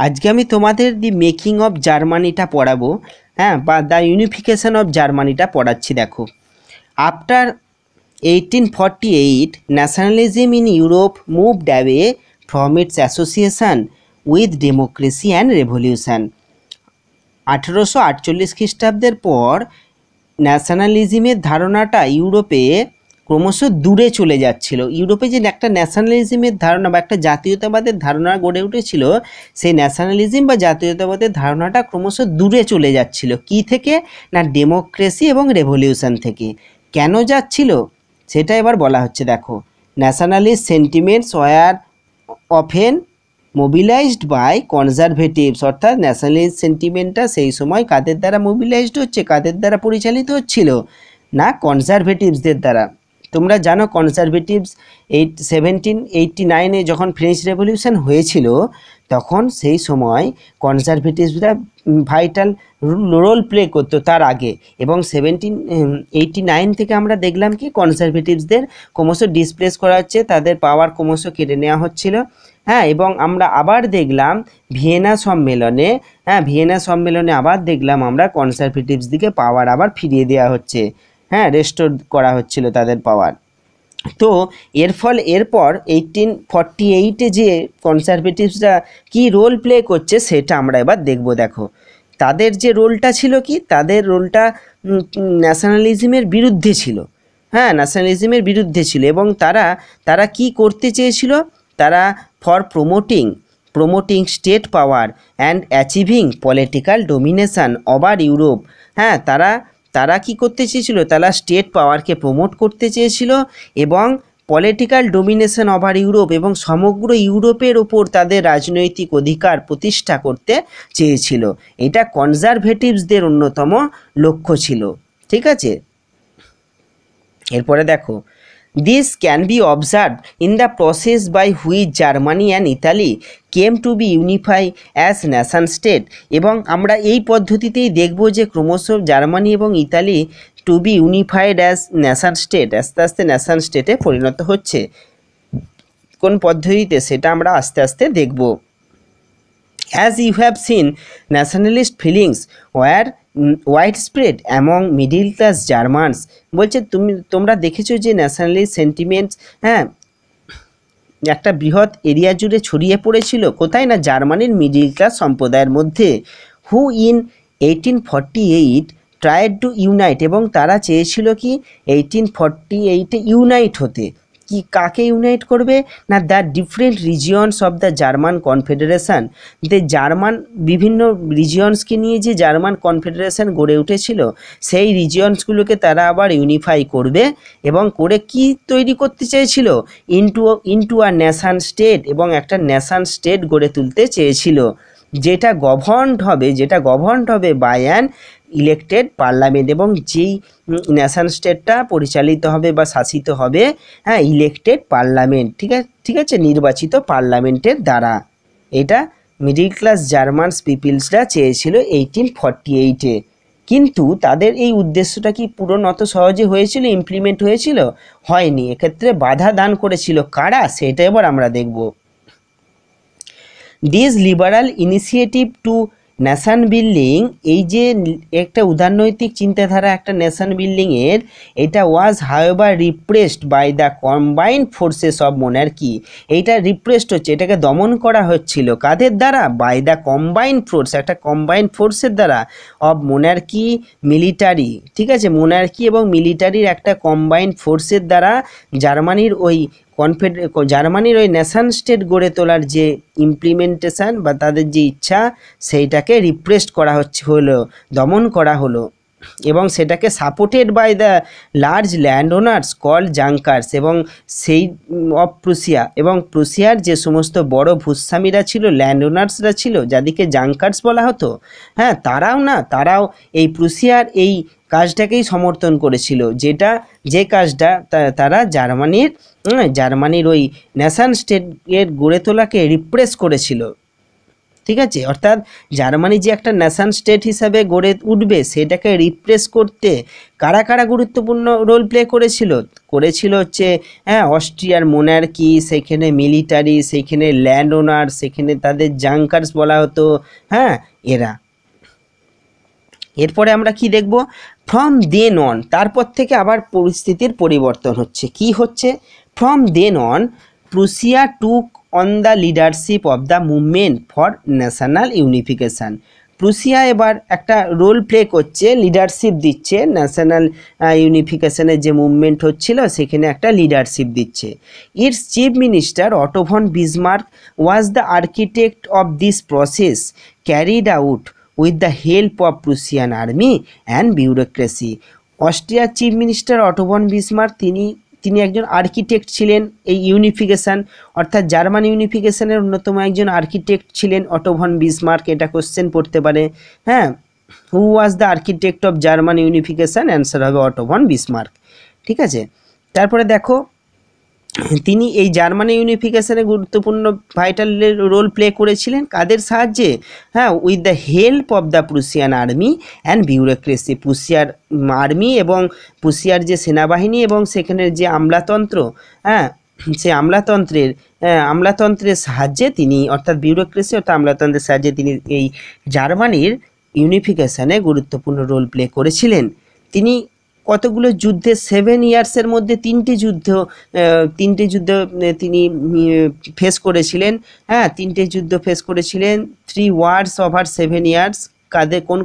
আজকে আমি তোমাদের দি মেকিং অফ জার্মানিটা পড়াবো, হ্যাঁ, বা দ্য ইউনিফিকেশন অফ জার্মানিটা পড়াচ্ছি। দেখো, after 1848 nationalism in Europe moved away from its association with democracy and revolution. 1848 খ্রিস্টাব্দের পর ন্যাশনালিজমের ধারণাটা ইউরোপে ক্রমশ দূরে চলে যাচ্ছিল। ইউরোপে যে একটা ন্যাশনালিজমের ধারণা বা একটা জাতীয়তাবাদের ধারণা গড়ে উঠেছিল, সেই ন্যাশনালিজম বা জাতীয়তাবাদের ধারণাটা ক্রমশ দূরে চলে যাচ্ছিল। কি থেকে? না, ডেমোক্রেসি এবং রেভলিউশন থেকে। কেন যাচ্ছিল সেটা এবার বলা হচ্ছে। দেখো, nationalist sentiments were often mobilised by conservatives, অর্থাৎ ন্যাশনালিস্ট সেন্টিমেন্টটা সেই সময় কাদের দ্বারা মোবিলাইজড হচ্ছে, কাদের দ্বারা পরিচালিত হচ্ছিল? না, কনজারভেটিভসদের দ্বারা। তোমরা জানো কনজারভেটিভস 1789-এ যখন ফ্রেঞ্চ রেভলিউশন হয়েছিল, তখন সেই সময় কনজারভেটিভসরা ভাইটাল রোল প্লে করতো তার আগে। এবং 1789 থেকে আমরা দেখলাম কি কনজারভেটিভসদের ক্রমশ ডিসপ্লেস করা হচ্ছে, তাদের পাওয়ার ক্রমশ কেড়ে নেওয়া হচ্ছিল। হ্যাঁ, এবং আমরা আবার দেখলাম ভিয়েনা সম্মেলনে আবার দেখলাম আমরা কনজারভেটিভস দিকে পাওয়ার আবার ফিরিয়ে দেওয়া হচ্ছে, হ্যাঁ, রেস্টোর করা হচ্ছিল তাদের পাওয়ার। তো এরপর 1848-এ যে কনজারভেটিভসরা কি রোল প্লে করছে সেটা আমরা এবার দেখব। দেখো, তাদের যে রোলটা ছিল কি, তাদের রোলটা ন্যাশনালিজমের বিরুদ্ধে ছিল। হ্যাঁ, ন্যাশনালিজমের বিরুদ্ধে ছিল। এবং তারা কি করতে চেয়েছিল? তারা for promoting state power and achieving political domination over Europe. হ্যাঁ, তারা কি করতে চেয়েছিল? তারা স্টেট পাওয়ারকে প্রমোট করতে চেয়েছিল এবং পলিটিক্যাল ডোমিনেশন ওভার ইউরোপ, এবং সমগ্র ইউরোপের ওপর তাদের রাজনৈতিক অধিকার প্রতিষ্ঠা করতে চেয়েছিল। এটা কনজারভেটিভসদের অন্যতম লক্ষ্য ছিল। ঠিক আছে, এরপরে দেখো, this can be observe in the process by which Germany and Italy came to be unify as nation state. এবং আমরা এই পদ্ধতিতেই দেখব যে ক্রমশ জার্মানি এবং Italy to be unified as nation state, আস্তে আস্তে ন্যাশন স্টেটে পরিণত হচ্ছে। কোন পদ্ধতিতে সেটা আমরা আস্তে আস্তে দেখব। As you have seen, nationalist feelings were widespread among middle class Germans। বলছে তোমরা দেখেছো যে ন্যাশনালিস্ট সেন্টিমেন্টস, হ্যাঁ, একটা বৃহৎ এরিয়া জুড়ে ছড়িয়ে পড়েছিল। কোথায়? না, জার্মানির মিডিল ক্লাস সম্প্রদায়ের মধ্যে। হু ইন 1848 ট্রাইড টু ইউনাইট, এবং তারা চেয়েছিল কি 1848-এ ইউনাইট হতে। কি কাকে ইউনাইট করবে? না, the different regions of the German confederation. যে জার্মান বিভিন্ন রিজিয়নসকে নিয়ে যে জার্মান কনফেডারেশন গড়ে উঠেছিল, সেই রিজিয়নসগুলোকে তারা আবার ইউনিফাই করবে এবং করে কি তৈরি করতে চেয়েছিল? ইনটু আ ন্যাশন স্টেট, এবং একটা ন্যাশন স্টেট গড়ে তুলতে চেয়েছিল, যেটা গভর্নড হবে বাই অ্যান ইলেক্টেড পার্লামেন্ট। এবং যেই ন্যাশন স্টেটটা পরিচালিত হবে বা শাসিত হবে, হ্যাঁ, ইলেক্টেড পার্লামেন্ট, ঠিক আছে, নির্বাচিত পার্লামেন্টের দ্বারা। এটা মিডিল ক্লাস জার্মানস পিপলসরা চেয়েছিল 1848-এ। কিন্তু তাদের এই উদ্দেশ্যটা কি পূরণ অত সহজে হয়েছিল, ইমপ্লিমেন্ট হয়েছিল? হয়নি। এক্ষেত্রে বাধা দান করেছিল কারা, সেটা এবার আমরা দেখব। This liberal initiative to nation building, এই যে একটা উদারনৈতিক চিন্তাধারা একটা নেশন বিল্ডিংয়ের, এটা was however repressed by the combined forces of monarchy. এইটা রিপ্রেসড হচ্ছে, এটাকে দমন করা হচ্ছিল কাদের দ্বারা? বাই দ্য কম্বাইন্ড ফোর্স, একটা কম্বাইন্ড ফোর্সের দ্বারা, অফ মোনার্কি মিলিটারি। ঠিক আছে, মোনার্কি এবং মিলিটারির একটা কম্বাইন্ড ফোর্সের দ্বারা জার্মানির ওই ন্যাশন স্টেট গড়ে তোলার যে ইমপ্লিমেন্টেশন বা তাদের যে ইচ্ছা, সেইটাকে রিপ্রেসড করা হলো, দমন করা হলো। এবং সেটাকে supported by the large land owners call Junkers, এবং সেই অফ প্রুসিয়া, এবং প্রুসিয়ার যে সমস্ত বড় ভূস্বামীরা ছিল, ল্যান্ড ওনার্সরা ছিল, যাদেরকে জাঙ্কার্স বলা হতো, হ্যাঁ, তারাও এই প্রুসিয়ার এই কাজটাকেই সমর্থন করেছিল, যে কাজটা তারা জার্মানির ওই ন্যাশন স্টেটের গড়ে তোলাকে রিপ্রেস করেছিল। ঠিক আছে, অর্থাৎ জার্মানি যে একটা নেশন স্টেট হিসাবে গড়ে উঠবে সেটাকে রিপ্রেস করতে কারা কারা গুরুত্বপূর্ণ রোল প্লে করেছিল হচ্ছে অস্ট্রিয়ার মোনার্কি, সেখানে মিলিটারি, সেখানে ল্যান্ড ওনার, সেখানে তাদের জাঙ্কার্স বলা হতো, এরা। এরপরে আমরা কি দেখব, ফ্রম দেন অন, তারপর থেকে আবার পরিস্থিতির পরিবর্তন হচ্ছে। কি হচ্ছে, from then on Prussia took on the leadership of the movement for national unification. Prussia এবার একটা রোল প্লে করছে, লিডারশিপ দিচ্ছে, ন্যাশনাল ইউনিফিকেশনের যে মুভমেন্ট হচ্ছিল সেখানে একটা লিডারশিপ দিচ্ছে। Its chief minister Otto von Bismarck was the architect of this process carried out with the help of Prussian army and bureaucracy. অস্ট্রিয়ার chief minister Otto von Bismarck তিনি একজন আর্কিটেক্ট ছিলেন এই ইউনিফিকেশান, অর্থাৎ জার্মান ইউনিফিকেশানের অন্যতম একজন আর্কিটেক্ট ছিলেন অটো ভন বিসমার্ক। এটা কোশ্চেন পড়তে পারে, who was the architect of German unification, answer হবে অটো ভন বিসমার্ক। ঠিক আছে, তারপরে দেখো তিনি এই জার্মানি ইউনিফিকেশনে গুরুত্বপূর্ণ ভাইটাল রোল প্লে করেছিলেন কাদের সাহায্যে, with the help of the Prussian army and bureaucracy. প্রুসিয়ার আর্মি এবং প্রুসিয়ার যে সেনাবাহিনী এবং সেখানের যে আমলাতন্ত্র, সে আমলাতন্ত্রের সাহায্যে তিনি, অর্থাৎ বিউরোক্রেসি অর্থাৎ আমলাতন্ত্রের সাহায্যে তিনি এই জার্মানির ইউনিফিকেশনে গুরুত্বপূর্ণ রোল প্লে করেছিলেন। তিনি কতগুলো যুদ্ধে 7 ইয়ার্সের মধ্যে তিনটি যুদ্ধ তিনি ফেস করেছিলেন, 3টে যুদ্ধ ফেস করেছিলেন। 3 ওয়ার্স ওভার 7 ইয়ার্স। কোন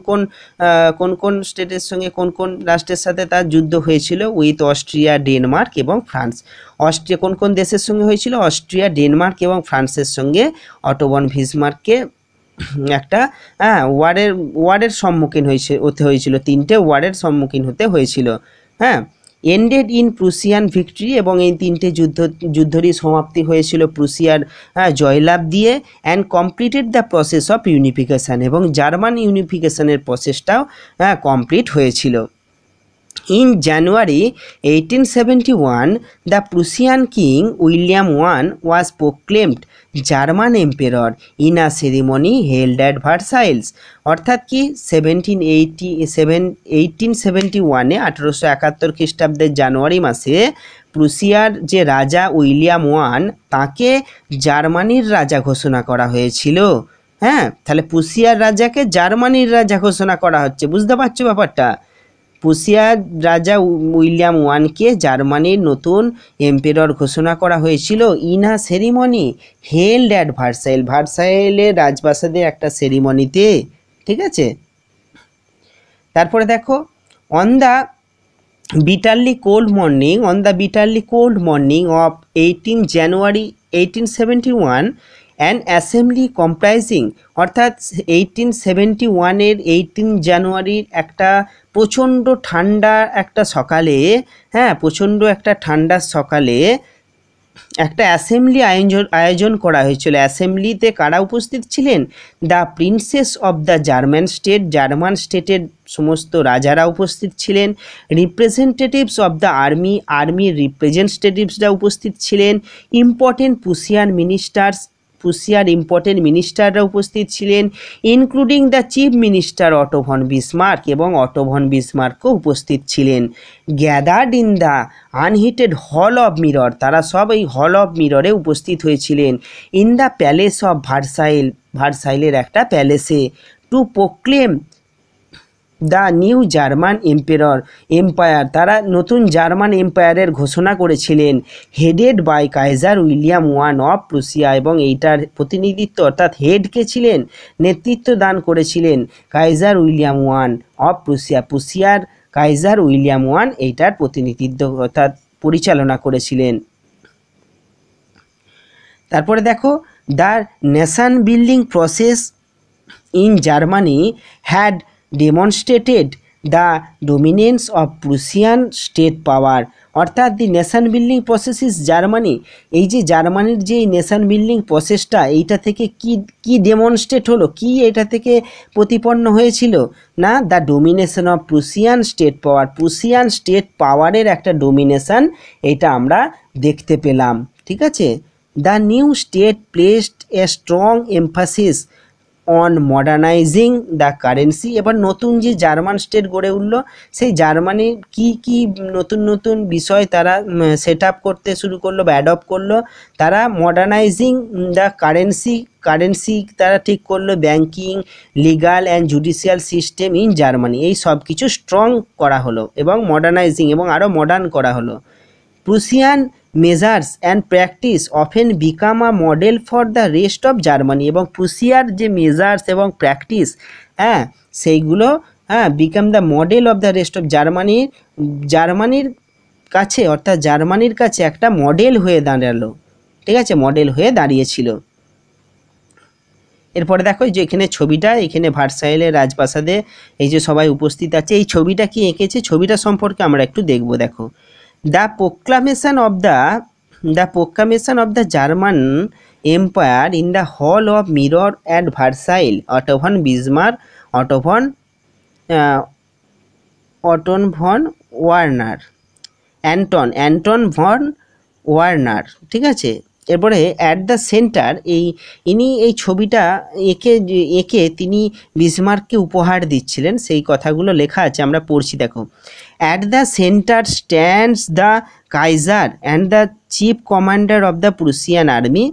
কোন স্টেটের সঙ্গে কোন কোন রাষ্ট্রের সাথে তার যুদ্ধ হয়েছিল, উইথ অস্ট্রিয়া, ডেনমার্ক এবং ফ্রান্স। অস্ট্রিয়া কোন কোন দেশের সঙ্গে হয়েছিল, অস্ট্রিয়া, ডেনমার্ক এবং ফ্রান্সের সঙ্গে অটো ভন বিসমার্ককে একটা ওয়ারের সম্মুখীন হতে হয়েছিল, 3টে ওয়ারের সম্মুখীন হতে হয়েছিল। এন্ডেড ইন প্রুসিয়ান ভিক্টরি, এবং এই 3টে যুদ্ধেরই সমাপ্তি হয়েছিল প্রুসিয়ার জয়লাভ দিয়ে। And completed the process of unification, এবং জার্মান ইউনিফিকেশনের প্রসেসটাও কমপ্লিট হয়েছিল। In January 1871, the Prussian king William I was proclaimed German emperor in a ceremony held at Versailles। অর্থাৎ কি 1871-এ 1871 খ্রিস্টাব্দের জানুয়ারি মাসে প্রুসিয়ার যে রাজা উইলিয়াম ওয়ান, তাকে জার্মানির রাজা ঘোষণা করা হয়েছিল। তাহলে প্রুসিয়ার রাজাকে জার্মানির রাজা ঘোষণা করা হচ্ছে, বুঝতে পারছো ব্যাপারটা। প্রুসিয়ার রাজা উইলিয়াম ওয়ানকে জার্মানির নতুন এম্পেরর ঘোষণা করা হয়েছিল in a ceremony held at ভার্সাইলের রাজপ্রাসাদের একটা সেরিমনিতে। ঠিক আছে, তারপরে দেখো on the bitterly cold morning of 18 January 1871 an assembly comprising, অর্থাৎ 1871-এর 18 জানুয়ারির একটা প্রচণ্ড ঠান্ডা একটা সকালে, ঠান্ডার সকালে একটা অ্যাসেম্বলি আয়োজন করা হয়েছিল। অ্যাসেম্বলিতে কারা উপস্থিত ছিলেন, the princess of the German স্টেটের সমস্ত রাজারা উপস্থিত ছিলেন। রিপ্রেজেন্টেটিভস অফ দ্য আর্মির রিপ্রেজেন্টেটিভসরা উপস্থিত ছিলেন। প্রুসিয়ার ইম্পর্টেন্ট মিনিস্টাররা উপস্থিত ছিলেন, including the chief minister Otto von Bismarck, এবং অটো ভন বিসমার্কও উপস্থিত ছিলেন। গ্যাদার্ড ইন দ্য আনহিটেড হল অফ মিরর, তারা সব এই হল অফ মিররে উপস্থিত হয়েছিলেন। ইন দ্য প্যালেস অফ ভার্সাইলের একটা প্যালেসে, to proclaim the new German empire, তারা নতুন জার্মান এম্পায়ারের ঘোষণা করেছিলেন। Headed by Kaiser William one of Prussia, এবং এইটার প্রতিনিধিত্ব অর্থাৎ হেডকে ছিলেন, নেতৃত্ব দান করেছিলেন কাইজার উইলিয়াম ওয়ান অফ প্রুসিয়ার কাইজার উইলিয়াম ওয়ান এইটার প্রতিনিধিত্ব অর্থাৎ পরিচালনা করেছিলেন। তারপরে দেখো the nation building process in Germany had demonstrated the dominance of Prussian state power, অর্থাৎ দি nation building process is Germany, এই যে জার্মানির যে নেশন বিল্ডিং প্রসেসটা, এইটা থেকে কি ডেমনস্ট্রেট হলো, কি এটা থেকে প্রতিপন্ন হয়েছিল না, the domination of Prussian state পাওয়ারের একটা ডোমিনেশন এটা আমরা দেখতে পেলাম। ঠিক আছে, the new state placed a strong emphasis on মডার্নাইজিং the currency. এবার নতুন যে জার্মান স্টেট গড়ে উঠল, সেই জার্মানির কি কি নতুন নতুন বিষয় তারা সেট আপ করতে শুরু করলো বা অ্যাডপ্ট করলো। তারা মডার্নাইজিং দ্য কারেন্সি তারা ঠিক করলো, banking, legal and judicial system in Germany, এই সব কিছু স্ট্রং করা হলো এবং মডার্নাইজিং এবং আরও মডার্ন করা হলো। Prussian measures and practice often become a model for the rest of Germany, এবং প্রুসিয়ার যে মেজার্স এবং প্র্যাকটিস, হ্যাঁ, সেইগুলো become the model of the rest of জার্মানির কাছে, অর্থাৎ জার্মানির কাছে একটা মডেল হয়ে দাঁড়ালো। ঠিক আছে, মডেল হয়ে দাঁড়িয়েছিল। এরপরে দেখো যে এখানে ছবিটা, এখানে ভার্সাইলের রাজপ্রাসাদে এই যে সবাই উপস্থিত আছে, এই ছবিটা কি এঁকেছে, ছবিটা সম্পর্কে আমরা একটু দেখব। দেখো, the proclamation of the German empire in the hall of mirror at Versailles, Otto von Bismarck, Anton von Werner, Anton von Werner. ঠিক আছে, এরপরে অ্যাট দ্য সেন্টার, ইনি এই ছবিটা এঁকে তিনি বিসমার্ককে উপহার দিচ্ছিলেন, সেই কথাগুলো লেখা আছে, আমরা পড়ছি। দেখো, at the centre stands the Kaiser and the chief commander of the Prussian army.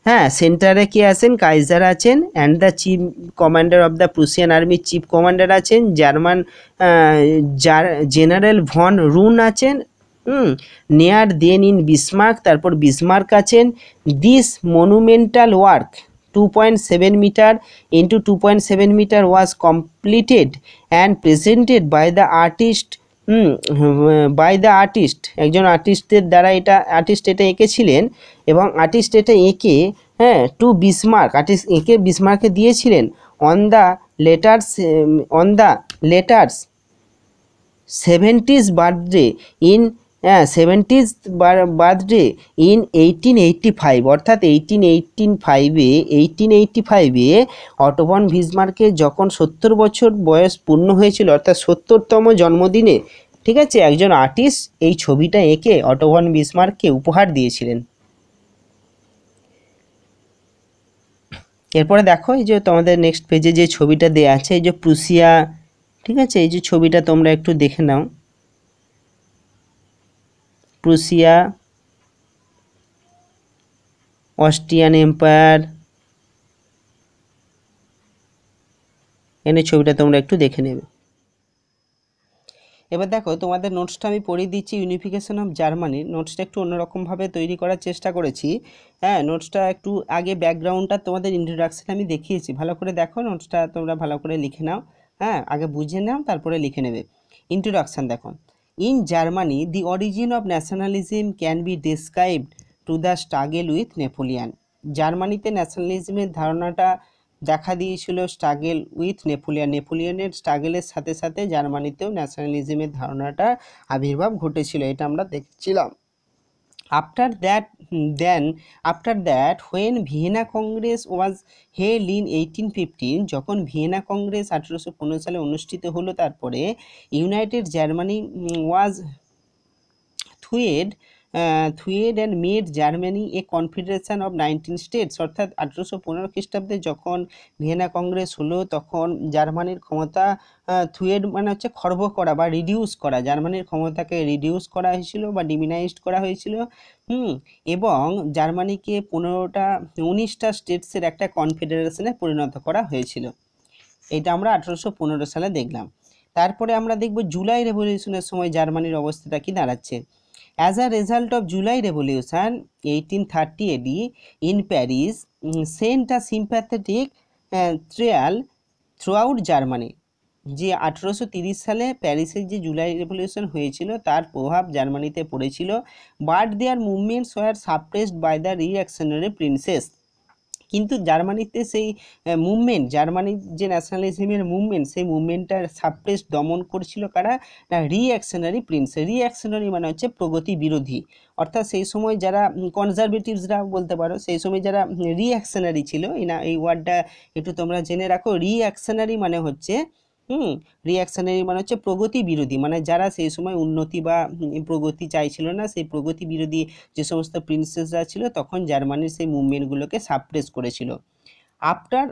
হ্যাঁ, সেন্টারে কে আছেন, কাইজার আছেন, and the chief commander of the Prussian আর্মির চিফ কমান্ডার আছেন, জার্মান জেনারেল ভন রুন আছেন। নেয়ার দেন ইন বিসমার্ক, তারপর Bismarck আছেন। This monumental work 2.7 metre into 2.7 metre was completed and presented by the artist, একজন আর্টিস্টের দ্বারা artist এটা এঁকেছিলেন, এবং আর্টিস্ট এটা এঁকে টু বিসমার্ক, আর্টিস্ট এঁকে বিসমার্ককে দিয়েছিলেন on the letters 70th birthday in 1885, অর্থাৎ 1885-এ অটো ভন বিসমার্কের যখন 70 বছর বয়স পূর্ণ হয়েছিল, অর্থাৎ 70তম জন্মদিনে, ঠিক আছে, একজন আর্টিস্ট এই ছবিটা এঁকে অটো ভন বিসমার্ককে উপহার দিয়েছিলেন। এরপরে দেখো, এই যে তোমাদের নেক্সট পেজে যে ছবিটা দেওয়া আছে, এই যে প্রুসিয়া, ঠিক আছে, এই যে ছবিটা তোমরা একটু দেখে নাও। প্রুসিয়া, অস্ট্রিয়ান এম্পায়ার, এনে ছবিটা তোমরা একটু দেখে নেবে। এবার দেখো, তোমাদের নোটসটা আমি পড়িয়ে দিচ্ছি, ইউনিফিকেশন অফ জার্মানির নোটসটা একটু অন্যরকমভাবে তৈরি করার চেষ্টা করেছি। হ্যাঁ, নোটসটা একটু আগে ব্যাকগ্রাউন্ডটা তোমাদের ইন্ট্রোডাকশন আমি দেখিয়েছি, ভালো করে দেখো, নোটসটা তোমরা ভালো করে লিখে নাও। হ্যাঁ, আগে বুঝে নাও, তারপরে লিখে নেবে। ইন্ট্রোডাকশান দেখো, in Germany the origin of nationalism can be described to the struggle with Napoleon. জার্মানিতে ন্যাশনালিজমের ধারণাটা দেখা দিয়েছিল স্ট্রাগল উইথ নেপোলিয়নের স্ট্রাগলের সাথে সাথে জার্মানিতেও ন্যাশনালিজমের ধারণাটা আবির্ভাব ঘটেছিল, এটা আমরা দেখছিলাম। After that when Vienna congress was held in 1815, যখন ভিয়েনা কংগ্রেস 1815 সালে অনুষ্ঠিত হলো, তারপরে ইউনাইটেড জার্মানি ওয়াজ থুয়েড and made Germany a confederation of 19 states, অর্থাৎ 1815 খ্রিস্টাব্দে যখন ভিয়েনা কংগ্রেস হলো, তখন জার্মানির ক্ষমতা থুয়েড মানে হচ্ছে খর্ব করা বা রিডিউস করা, জার্মানির ক্ষমতাকে রিডিউস করা হয়েছিল বা ডিমিনাইজড করা হয়েছিল। এবং জার্মানিকে 19টা স্টেটসের একটা কনফেডারেশনে পরিণত করা হয়েছিল, এটা আমরা 1815 সালে দেখলাম। তারপরে আমরা দেখব জুলাই রেভলিউশনের সময় জার্মানির অবস্থাটা কি দাঁড়াচ্ছে। As a result of July Revolution 1830 AD in Paris sent a sympathetic trail throughout Germany, যে 1830 সালে প্যারিসের যে জুলাই রেভলিউশন হয়েছিল তার প্রভাব জার্মানিতে পড়েছিল। But their movements were suppressed by the reactionary princes, কিন্তু জার্মানিতে সেই মুভমেন্ট, জার্মানির যে ন্যাশনালিজমের মুভমেন্ট, সেই মুভমেন্টটা সাপ্রেস দমন করছিল কারা, না রিঅ্যাকশনারি প্রিন্স। রিঅ্যাকশনারি মানে হচ্ছে প্রগতি বিরোধী, অর্থাৎ সেই সময় যারা কনজারভেটিভসরা বলতে পারো, সেই সময় যারা রিঅ্যাকশনারি ছিল, এই ওয়ার্ডটা একটু তোমরা জেনে রাখো। রিঅ্যাকশনারি মানে হচ্ছে রিঅ্যাকশনারি মানে হচ্ছে প্রগতি বিরোধী, মানে যারা সেই সময় উন্নতি বা প্রগতি চাইছিল না, সেই প্রগতি বিরোধী যে সমস্ত প্রিন্সেসরা ছিল, তখন জার্মানির সেই মুভমেন্টগুলোকে সাপ্রেস করেছিল। আফটার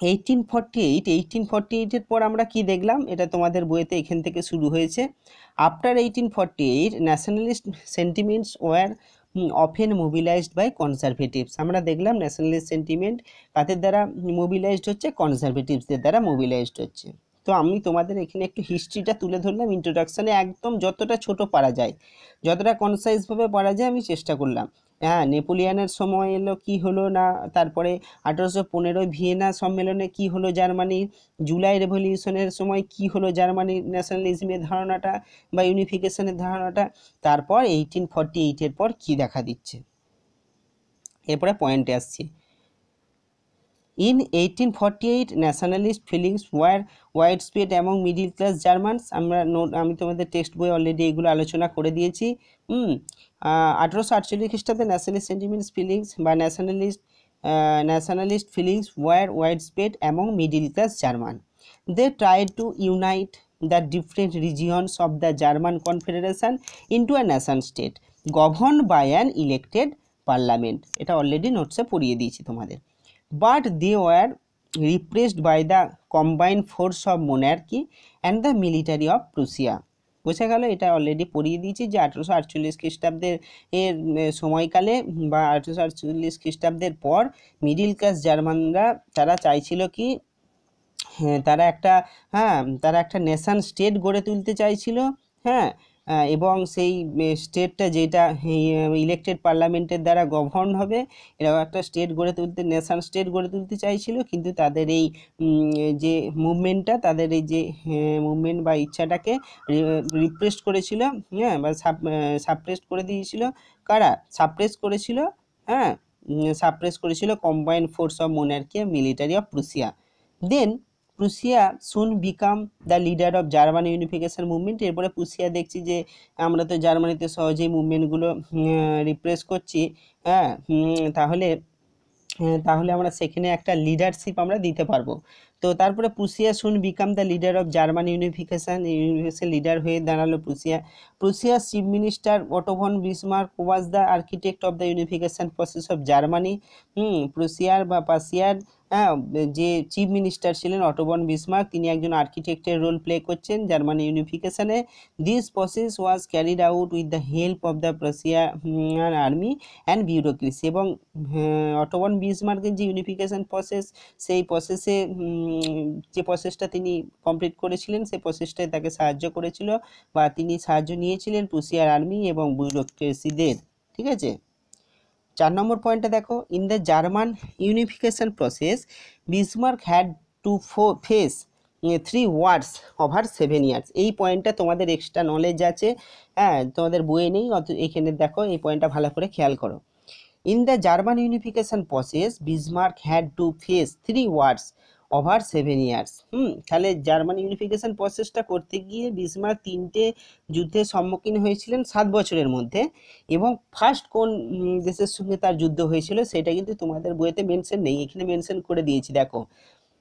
1848 পর আমরা কি দেখলাম, এটা তোমাদের বইতে এখান থেকে শুরু হয়েছে। After 1848 nationalist sentiments were often mobilised by conservatives. আমরা দেখলাম ন্যাশনালিস্ট সেন্টিমেন্ট কাদের দ্বারা মোবিলাইজড হচ্ছে, কনজারভেটিভসদের দ্বারা মোবিলাইজড হচ্ছে। তো আমি তোমাদের এখানে একটু হিস্ট্রিটা তুলে ধরলাম ইন্ট্রোডাকশানে, একদম যতটা ছোট পারা যায়, যতটা কনসাইজভাবে পারা যায় আমি চেষ্টা করলাম। হ্যাঁ, নেপোলিয়ানের সময় এলো কি হলো না, তারপরে 1815 ভিয়েনা সম্মেলনে কি হলো জার্মানির, জুলাই রেভলিউশনের সময় কি হলো জার্মানির ন্যাশনালিজমের ধারণাটা বা ইউনিফিকেশনের ধারণাটা, তারপর 1848 পর কি দেখা দিচ্ছে। এরপরে পয়েন্টে আসছি। In 1848 nationalist feelings were widespread among middle class Germans। আমি তোমাদের টেক্সট বই অলরেডি এগুলো আলোচনা করে দিয়েছি। 1848 খ্রিস্টাব্দে ন্যাশনালিস্ট সেন্টিমেন্টস ফিলিংস বা nationalist feelings were widespread among middle class German. They tried to unite the different regions of the German Confederation into a nation state governed by an elected parliament। এটা already নোটসে পড়িয়ে দিয়েছি তোমাদের। But they were repressed by the combined force of monarchy and the military of Prussia। বোঝা গেল, এটা already পড়িয়ে দিয়েছি যে 1848 খ্রিস্টাব্দের এর সময়কালে বা 1848 খ্রিস্টাব্দের পর মিডিল ক্লাস জার্মানরা তারা চাইছিল কি, তারা একটা নেশন স্টেট গড়ে তুলতে চাইছিল। হ্যাঁ, এবং সেই স্টেটটা যেটা ইলেকটেড পার্লামেন্টের দ্বারা গভর্ন হবে, এরাও একটা স্টেট গড়ে তুলতে, নেশন স্টেট গড়ে তুলতে চাইছিল। কিন্তু তাদের এই যে মুভমেন্টটা, তাদের এই যে মুভমেন্ট বা ইচ্ছাটাকে রিপ্রেস করেছিল, হ্যাঁ, বা সাপ্রেস করে দিয়েছিল। কারা সাপ্রেস করেছিল? হ্যাঁ, সাপ্রেস করেছিল combined force of monarchy military of Prussia. Then Prussia soon became the leader of German unification movement. এরপরে প্রুসিয়া দেখছি যে আমরা তো জার্মানিতে সহজেই মুভমেন্টগুলো রিপ্রেস করছি, হ্যাঁ, তাহলে আমরা সেখানে একটা লিডারশিপ আমরা দিতে পারবো। তো তারপরে Prussia soon became the leader of German unification leader হয়ে দাঁড়ালো প্রুসিয়ার chief minister Otto von Bismarck was the architect of the unification process of Germany. প্রুসিয়ার বা পার্সিয়ার যে চিফ মিনিস্টার ছিলেন অটো ভন বিসমার্ক, তিনি একজন আর্কিটেক্টের রোল প্লে করছেন জার্মানি ইউনিফিকেশনে। This process was carried out with the help of the Prussian army and bureaucracy. এবং অটো ভন বিসমার্কের যে ইউনিফিকেশন প্রসেস, সেই প্রসেসে যে প্রসেসটা তিনি কমপ্লিট করেছিলেন, সেই প্রসেসটায় তাকে সাহায্য করেছিল বা তিনি সাহায্য নিয়েছিলেন প্রুসিয়ার আর্মি এবং বিউরোক্রেসিদের। ঠিক আছে, 4 নম্বর পয়েন্টটা দেখো। In the German unification process Bismarck had to face 3 wars over 7 years. এই পয়েন্টটা তোমাদের এক্সট্রা নলেজ আছে, হ্যাঁ, তোমাদের বইয়ে নেই, এখানে দেখো এই পয়েন্টটা ভালো করে খেয়াল করো। In the German unification process, Bismarck had to face 3 wars over 7 years। তাহলে জার্মান ইউনিফিকেশন প্রসেসটা করতে গিয়ে বিসমার্ক 3টে যুদ্ধের সম্মুখীন হয়েছিলেন 7 বছরের মধ্যে। এবং ফার্স্ট কোন দেশের সঙ্গে তার যুদ্ধ হয়েছিল সেটা কিন্তু তোমাদের বইতে মেনশন নেই, এখানে মেনশন করে দিয়েছি। দেখো,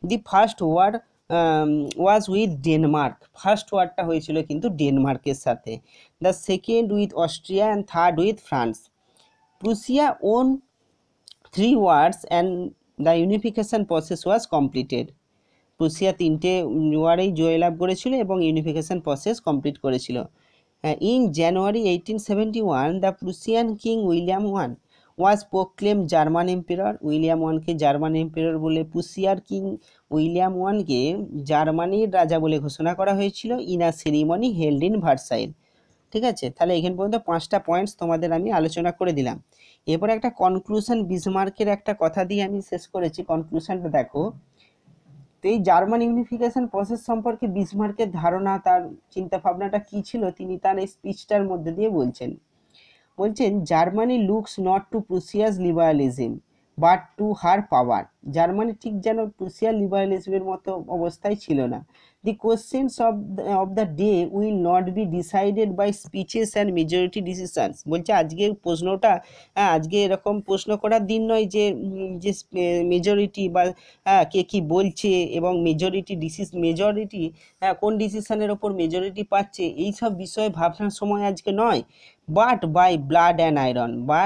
the first war was with Denmark. First ওয়ারটা হয়েছিল কিন্তু ডেনমার্কের সাথে। The second with Austria and third with France. Prussia won 3 wars and the unification process was completed। প্রুসিয়া 3টে ওয়ারেই জয়লাভ করেছিল এবং ইউনিফিকেশন প্রসেস কমপ্লিট করেছিল। In January 1871 the Prussian king William one was proclaim German emperor. William ওয়ানকে German emperor বলে, প্রুসিয়ার king William ওয়ানকে জার্মানির রাজা বলে ঘোষণা করা হয়েছিল in a ceremony held in Versailles. ঠিক আছে, তাহলে এখান পর্যন্ত 5টা পয়েন্টস তোমাদের আমি আলোচনা করে দিলাম। এরপরে একটা কনক্লুশন, বিসমার্কের একটা কথা দিয়ে আমি শেষ করেছি। কনক্লুশনটা দেখো, তো এই জার্মান ইউনিফিকেশন প্রসেস সম্পর্কে বিসমার্কের ধারণা, তার চিন্তাভাবনাটা কী ছিল, তিনি তার এই স্পিচটার মধ্যে দিয়ে বলছেন Germany looks not to Prussia's liberalism but to her power. Germany ঠিক যেন প্রুসিয়ার লিবারালিজমের মতো অবস্থায় ছিল না। The questions of the day will not be decided by speeches and majority decisions. বলছে আজকে প্রশ্নটা, আজকে এরকম প্রশ্ন করার দিন নয় যে মেজরিটি বা কে কী বলছে এবং মেজরিটি কোন ডিসিশনের ওপর মেজরিটি পাচ্ছে, এই সব বিষয়ে ভাবনার সময় আজকে নয়। But by blood and iron, বা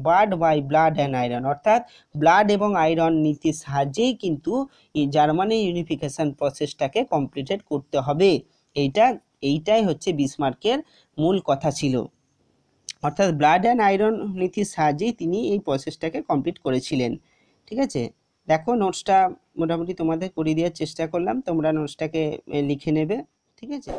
but by blood and iron, অর্থাৎ ব্লাড এবং আয়রন নীতির সাহায্যেই কিন্তু এই জার্মানি ইউনিফিকেশন প্রসেসটাকে কমপ্লিটেড করতে হবে। এইটাই হচ্ছে বিসমার্কের মূল কথা ছিল, অর্থাৎ ব্লাড অ্যান্ড আয়রন নীতির সাহায্যেই তিনি এই প্রসেসটাকে কমপ্লিট করেছিলেন। ঠিক আছে, দেখো নোটসটা মোটামুটি তোমাদের করে দেওয়ার চেষ্টা করলাম, তোমরা নোটসটাকে লিখে নেবে। ঠিক আছে।